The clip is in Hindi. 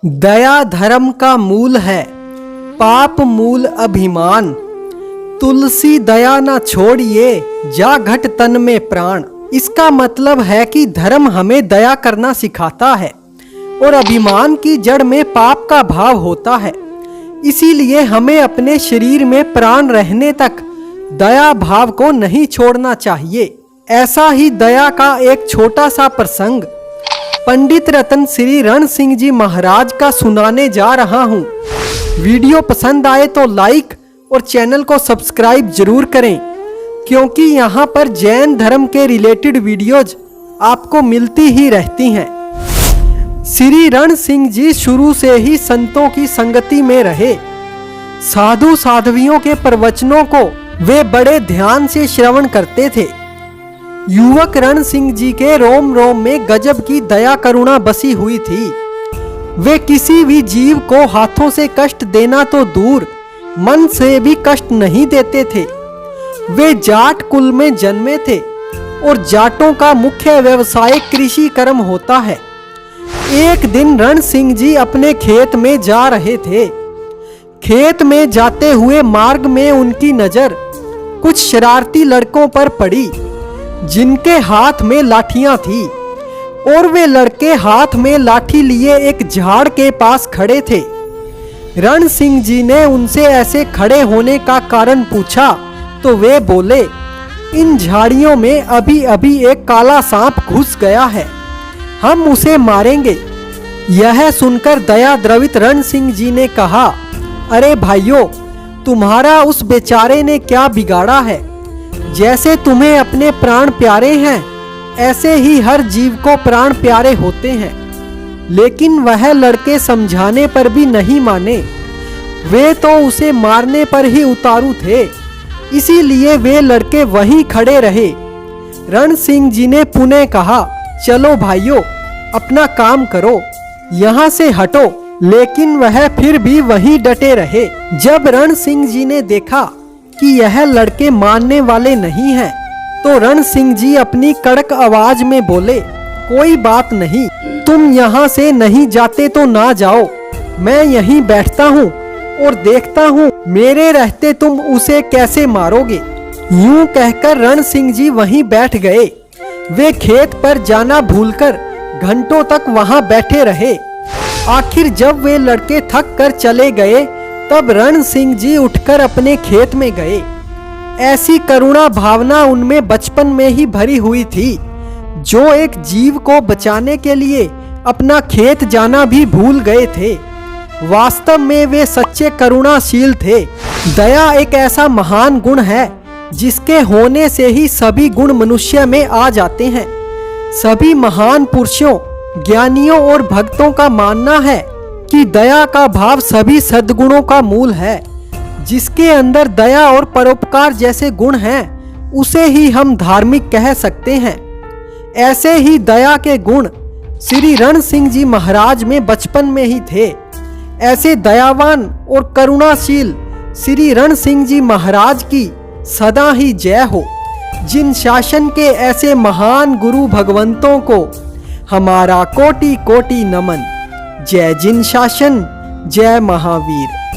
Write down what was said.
दया धर्म का मूल है, पाप मूल अभिमान। तुलसी दया न छोड़िए, जा घट तन में प्राण। इसका मतलब है कि धर्म हमें दया करना सिखाता है और अभिमान की जड़ में पाप का भाव होता है। इसीलिए हमें अपने शरीर में प्राण रहने तक दया भाव को नहीं छोड़ना चाहिए। ऐसा ही दया का एक छोटा सा प्रसंग पंडित रतन श्री रण सिंह जी महाराज का सुनाने जा रहा हूँ। वीडियो पसंद आए तो लाइक और चैनल को सब्सक्राइब जरूर करें, क्योंकि यहाँ पर जैन धर्म के रिलेटेड वीडियोज आपको मिलती ही रहती हैं। श्री रण सिंह जी शुरू से ही संतों की संगति में रहे। साधु साध्वियों के प्रवचनों को वे बड़े ध्यान से श्रवण करते थे। युवक रण सिंह जी के रोम रोम में गजब की दया करुणा बसी हुई थी। वे किसी भी जीव को हाथों से कष्ट देना तो दूर, मन से भी कष्ट नहीं देते थे। वे जाट कुल में जन्मे थे और जाटों का मुख्य व्यवसाय कृषि कर्म होता है। एक दिन रण सिंह जी अपने खेत में जा रहे थे। खेत में जाते हुए मार्ग में उनकी नजर कुछ शरारती लड़कों पर पड़ी, जिनके हाथ में लाठियां थी और वे लड़के हाथ में लाठी लिए एक झाड़ के पास खड़े थे। रण सिंह जी ने उनसे ऐसे खड़े होने का कारण पूछा तो वे बोले, इन झाड़ियों में अभी अभी एक काला सांप घुस गया है, हम उसे मारेंगे। यह सुनकर दया द्रवित रण सिंह जी ने कहा, अरे भाइयों, तुम्हारा उस बेचारे ने क्या बिगाड़ा है? जैसे तुम्हें अपने प्राण प्यारे हैं, ऐसे ही हर जीव को प्राण प्यारे होते हैं। लेकिन वह लड़के समझाने पर भी नहीं माने। वे तो उसे मारने पर ही उतारू थे, इसीलिए वे लड़के वहीं खड़े रहे। रण सिंह जी ने पुनः कहा, चलो भाइयों, अपना काम करो, यहाँ से हटो। लेकिन वह फिर भी वहीं डटे रहे। जब रण सिंह जी ने देखा कि यह लड़के मानने वाले नहीं हैं, तो रण सिंह जी अपनी कड़क आवाज में बोले, कोई बात नहीं, तुम यहाँ से नहीं जाते तो ना जाओ, मैं यहीं बैठता हूँ और देखता हूँ मेरे रहते तुम उसे कैसे मारोगे। यूं कहकर रण सिंह जी वहीं बैठ गए। वे खेत पर जाना भूलकर घंटों तक वहां बैठे रहे। आखिर जब वे लड़के थक कर चले गए, तब रण सिंह जी उठकर अपने खेत में गए। ऐसी करुणा भावना उनमें बचपन में ही भरी हुई थी, जो एक जीव को बचाने के लिए अपना खेत जाना भी भूल गए थे। वास्तव में वे सच्चे करुणाशील थे। दया एक ऐसा महान गुण है जिसके होने से ही सभी गुण मनुष्य में आ जाते हैं। सभी महान पुरुषों, ज्ञानियों और भक्तों का मानना है कि दया का भाव सभी सद्गुणों का मूल है। जिसके अंदर दया और परोपकार जैसे गुण हैं, उसे ही हम धार्मिक कह सकते हैं। ऐसे ही दया के गुण श्री रण सिंह जी महाराज में बचपन में ही थे। ऐसे दयावान और करुणाशील श्री रण सिंह जी महाराज की सदा ही जय हो। जिन शासन के ऐसे महान गुरु भगवंतों को हमारा कोटि कोटि नमन। जय जिन शासन, जय महावीर।